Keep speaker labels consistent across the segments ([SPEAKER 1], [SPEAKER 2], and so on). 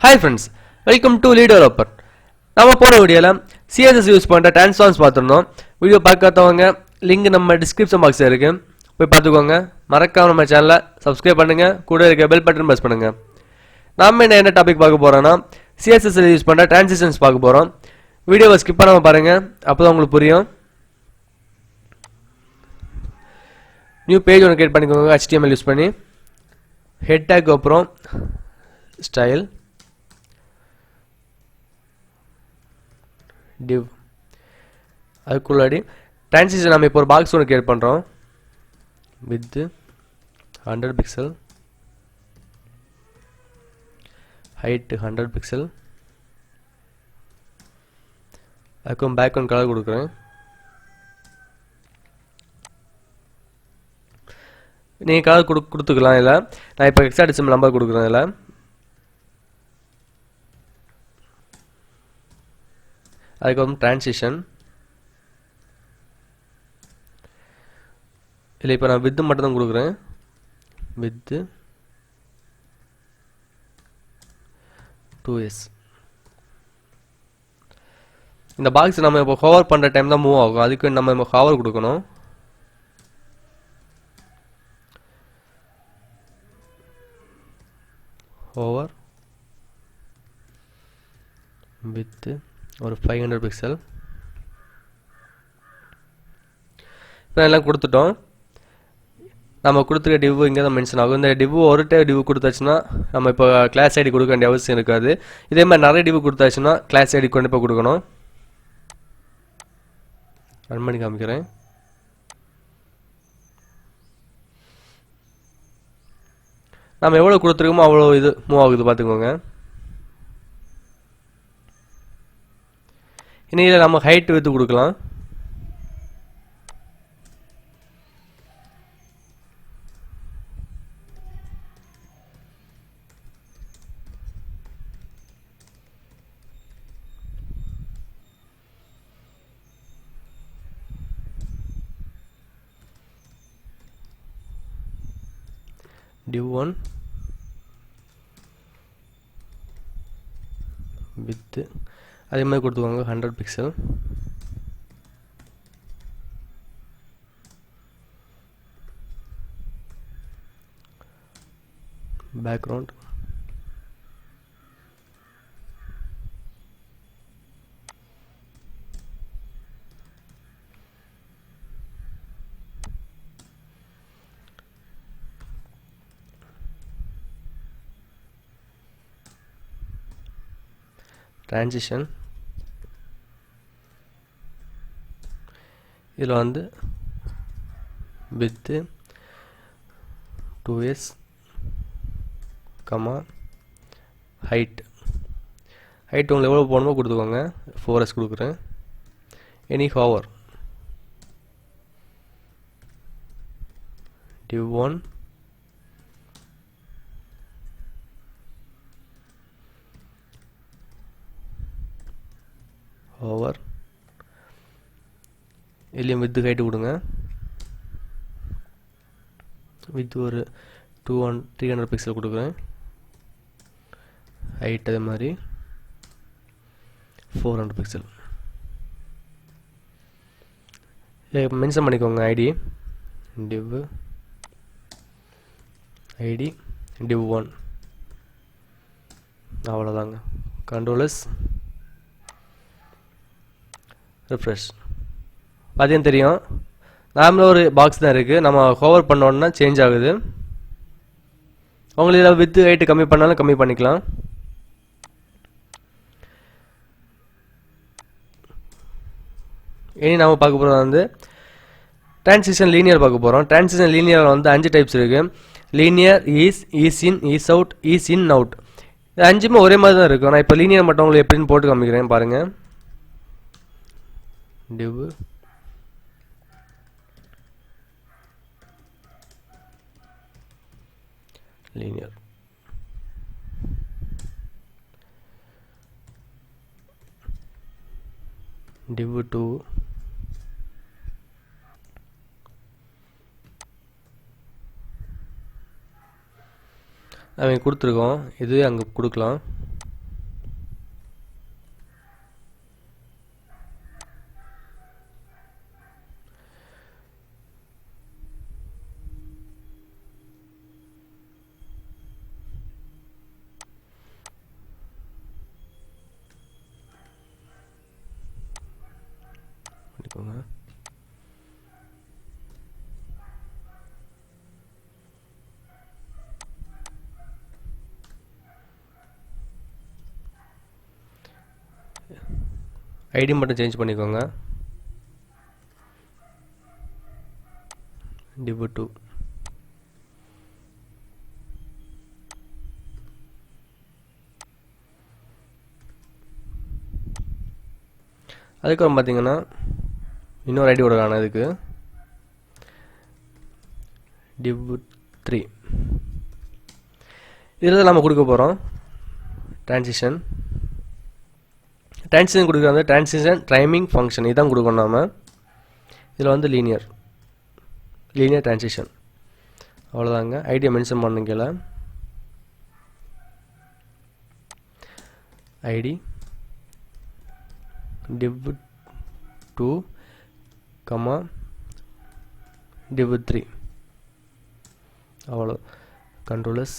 [SPEAKER 1] Hi friends, welcome to Lead Developer. நம்ம போன வீடியோல CSS யூஸ் பண்ற transforms பார்த்திருந்தோம். வீடியோ பார்க்காதவங்க லிங்க் நம்ம டிஸ்கிரிப்ஷன் பாக்ஸ்ல இருக்கு. போய் பார்த்துக்கோங்க. மறக்காம நம்ம சேனலை சப்ஸ்கிரைப் பண்ணுங்க. கூட இருக்க பெல் பட்டன் பிரஸ் பண்ணுங்க. நாம என்ன டாபிக் பார்க்க போறோம்னா CSS ல யூஸ் பண்ற transitions பார்க்க போறோம். வீடியோவை ஸ்கிப் பண்ணாம பாருங்க. அப்பதான் உங்களுக்கு புரியும். நியூ பேஜ் ஒன்று கிரியேட் பண்ணிக்கோங்க HTML யூஸ் பண்ணி. ஹெட் டேக் அப்புறம் ஸ்டைல் div அதுக்குள்ளாடி transition நாம இப்போ ஒரு பாக்ஸ் ஒன்று கிரியேட் பண்றோம் width 100 pixel height 100 pixel அதுக்கும் பேக்ரவுண்ட் கலர் கொடுக்குறேன் நீங்க கலர் கொடுத்துக்கலாம் இல்ல நான் இப்போ ஹெக்ஸாடெசிமல் நம்பர் கொடுக்குறேன் இல்ல அதுக்கு transition இல்ல இப்போ நான் width மட்டும் தான் கொடுக்குறேன் width 2s இந்த பாக்ஸ் நம்ம இப்போ ஹோவர் பண்ற டைம் தான் மூவ் ஆகும் அதுக்கு நம்ம ஹோவர் கொடுக்கணும் ஹோவர் width ஒரு 500 பிக்சல் இப்போ எல்லாம் கொடுத்துட்டோம் நம்ம கொடுத்துருக்க div இங்கே தான் மென்ஷன் ஆகும் இந்த div ஒரு div கொடுத்தாச்சுன்னா நம்ம இப்போ கிளாஸ் ஐடி கொடுக்க வேண்டிய அவசியம் இருக்காது இதே மாதிரி நிறைய div கொடுத்தாச்சுன்னா கிளாஸ் ஐடி கொண்டு போய் கொடுக்கணும் ரன் பண்ணி காமிக்கிறேன் நம்ம எவ்வளோ கொடுத்துருக்கோமோ அவ்வளோ இது மூவ் ஆகுது பார்த்துக்கோங்க இனியில் நம்ம ஹைட் வித்து கொடுக்கலாம் div1 width அதே மாதிரி கொடுத்துவாங்க 100 பிக்சல் பேக்ரவுண்ட் transition இதில் வந்து width 2s height உங்களுக்கு எவ்வளோ போகணுமோ கொடுத்துக்கோங்க 4s கொடுக்குறேன் any hover div1 hover இல்லையும் with height கொடுங்க வித்து ஒரு 300 பிக்சல் கொடுக்குறேன் ஹைட் அதே மாதிரி 400 பிக்சல் மென்ஷன் பண்ணிக்கோங்க ஐடி div ஐடி div1 அவ்வளோதாங்க கண்ட்ரோல் refresh பார்த்தீங்கன்னா தெரியும் நார்மலாக ஒரு பாக்ஸ் தான் இருக்குது நம்ம ஹோவர் பண்ணோன்னா சேஞ்ச் ஆகுது உங்களுக்கு இதில் வித் ஹைட் கம்மி பண்ணாலும் கம்மி பண்ணிக்கலாம் இனி நம்ம பார்க்க போகிறது வந்து transition linear பார்க்க போகிறோம் transition linear வந்து 5 டைப்ஸ் இருக்குது linear is in is out is in out இது 5மே ஒரே மாதிரி தான் இருக்கும் நான் இப்போ linear மட்டும் உங்களுக்கு எப்படின்னு போட்டு காமிக்கிறேன் பாருங்கள் div linear div2 அவங்க கொடுத்துருக்கோம் இது அங்கே கொடுக்கலாம் ஐடி மட்டும் சேஞ்ச் பண்ணிக்கோங்க. div2 அதுக்கப்புறம் பார்த்தீங்கன்னா இன்னொரு ஐடி கொடுக்கணும். இதுக்கு div3 இதில் நம்ம கொடுக்க போகிறோம் transition கொடுக்குறது transition timing ஃபங்க்ஷன் இதான் கொடுக்கணும். நாம இதில் வந்து லீனியர் transition அவ்வளோதாங்க. ஐடியை மென்ஷன் பண்ணுங்கல ஐடி div2 div3 அவ்வளோ. கண்ட்ரோலஸ்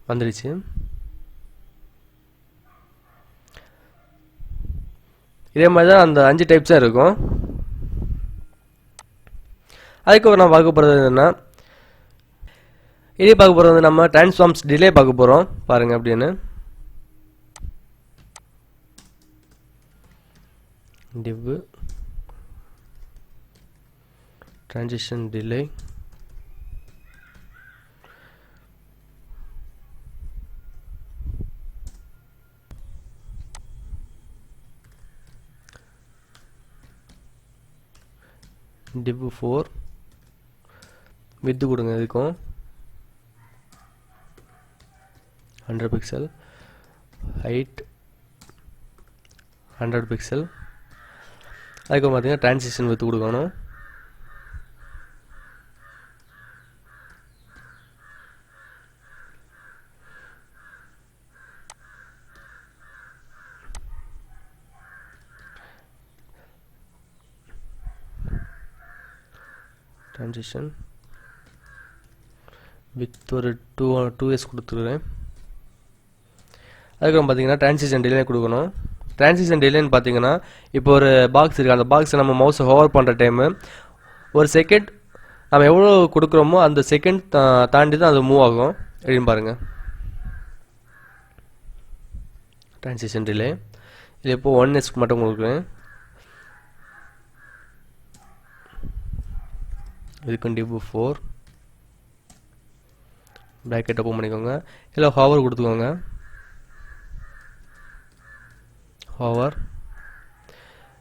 [SPEAKER 1] வந்துடுச்சு. இதே மாதிரி தான் அந்த 5 டைப்ஸாக இருக்கும். அதுக்கப்புறம் நான் பார்க்க போகிறது என்னென்னா இதே பார்க்க போகிறது வந்து நம்ம டிரான்ஸ்ஃபார்ம்ஸ் டிலே பார்க்க போகிறோம். பாருங்கள் அப்படின்னு div transition delay div4 width கொடுங்க. இதுக்கும் 100 பிக்சல், height 100 பிக்சல். அதுக்கு பார்த்தீங்கன்னா transition width கொடுக்கணும். transition with ஒரு 2s கொடுத்துருக்கேன். அதுக்கப்புறம் பார்த்தீங்கன்னா transition delay கொடுக்கணும். transition delayன்னு பார்த்தீங்கன்னா இப்போ ஒரு பாக்ஸ் இருக்குது. அந்த பாக்ஸை நம்ம மவுஸை ஹோவர் பண்ணுற டைமு ஒரு செகண்ட் நம்ம எவ்வளோ கொடுக்குறோமோ அந்த செகண்ட் தாண்டி தான் அது மூவ் ஆகும் அப்படின்னு பாருங்கள். transition delay இது இப்போ 1s மட்டும் கொடுக்குறேன். இதுக்கு div4 bracket ஓப்பன் பண்ணிக்கோங்க. இல்லை ஹவர் கொடுத்துக்கோங்க. ஹவர்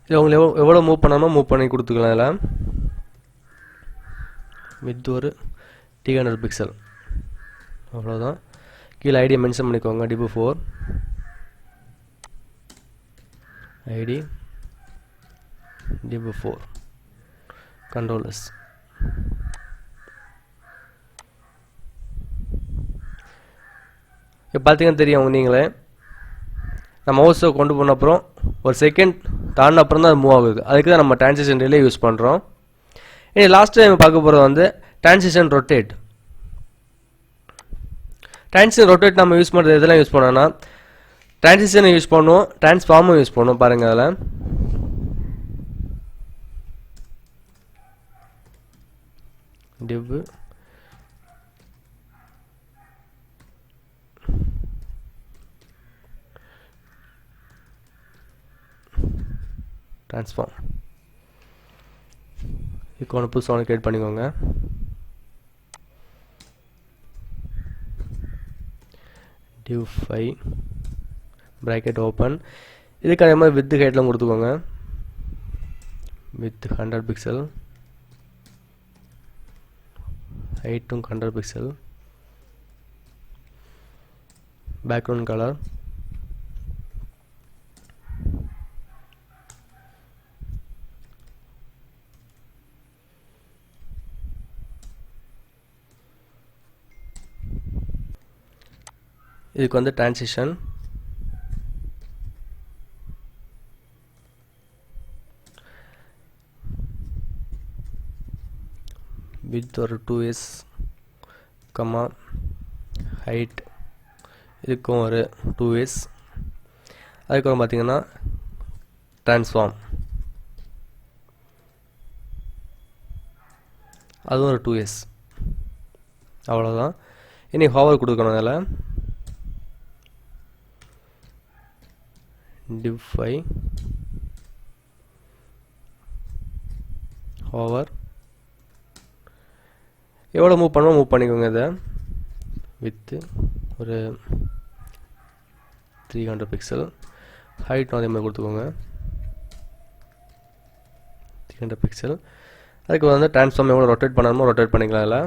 [SPEAKER 1] இல்லை உங்களுக்கு எவ்வளோ மூவ் பண்ணணுமோ மூவ் பண்ணி கொடுத்துக்கலாம். இதில் வித் ஒரு 300 பிக்சல் அவ்வளோதான். கீழே ஐடியை மென்ஷன் பண்ணிக்கோங்க. div4 ID div4 கண்ட்ரோலஸ். இப்போ பார்த்தீங்கன்னா தெரியும் நீங்களே நம்ம மவுஸை கொண்டு போன அப்புறம் ஒரு செகண்ட் தாண்டின அப்புறம் தான் அது மூவ் ஆகுது. அதுக்கு தான் நம்ம transition delay யூஸ் பண்ணுறோம். இனி லாஸ்ட் டைம் பார்க்க போகிறது வந்து transition rotate. transition rotate நம்ம யூஸ் பண்ணுறது எதெல்லாம் யூஸ் பண்ணோன்னா transition யூஸ் பண்ணுவோம், transform யூஸ் பண்ணுவோம். பாருங்கள் அதில் div transform இப்போ ஒன்று புதுசாக ஒன்று கிரியேட் பண்ணிக்கோங்க. div5 bracket open. இதுக்கு அதே மாதிரி வித் ஹைட்லாம் கொடுத்துக்கோங்க. வித் 100 பிக்சல், ஹைட்டும் 100 பிக்சல், பேக்ரவுண்ட் கலர் இதுக்கு வந்து transition width ஒரு 2s height இதுக்கும் ஒரு 2s. அதுக்கப்புறம் பார்த்தீங்கன்னா transform அதுவும் ஒரு 2s. அவ்வளோதான். இனி ஹவர் கொடுக்கணும். அதில் div5 over எவ்வளோ மூவ் பண்ணுவோம் மூவ் பண்ணிக்கோங்க. இதை வித் ஒரு 300 பிக்சல் ஹைட் அதே மாதிரி கொடுத்துக்கோங்க. 300 பிக்சல். அதுக்கு வந்து ட்ரான்ஸ்ஃபார்ம் எவ்வளோ ரொட்டேட் பண்ணணுமோ ரொட்டேட் பண்ணிக்கலாம். இல்லை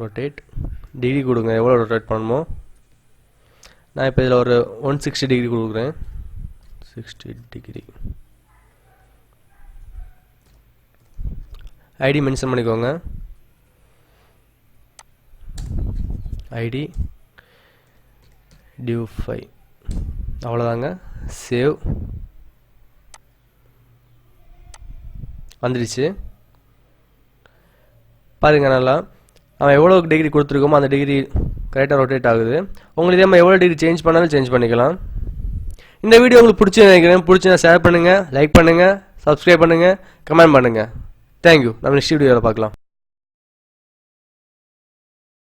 [SPEAKER 1] ரொட்டேட் டிகிரி கொடுங்க, எவ்வளோ ரொட்டேட் பண்ணணுமோ. நான் இப்போ இதில் ஒரு 160 டிகிரி கொடுக்குறேன். 60 டிகிரி. ஐடி மென்ஷன் பண்ணிக்கோங்க. ஐடி div5 அவ்வளோதாங்க. சேவ் வந்துடுச்சு. பாருங்க, நல்லா அவன் எவ்வளோ டிகிரி கொடுத்துருக்கோமோ அந்த டிகிரி கரெக்டாக ரொட்டேட் ஆகுது. உங்களுக்கு இதே மாதிரி எவ்வளோ டிகிரி சேஞ்ச் பண்ணாலும் சேஞ்ச் பண்ணிக்கலாம். இந்த வீடியோ உங்களுக்கு பிடிச்சி நினைக்கிறேன். பிடிச்சா ஷேர் பண்ணுங்கள், லைக் பண்ணுங்கள், சப்ஸ்கிரைப் பண்ணுங்கள், கமெண்ட் பண்ணுங்கள். தேங்க்யூ. நம்ம நெக்ஸ்ட் வீடியோவில் பார்க்கலாம்.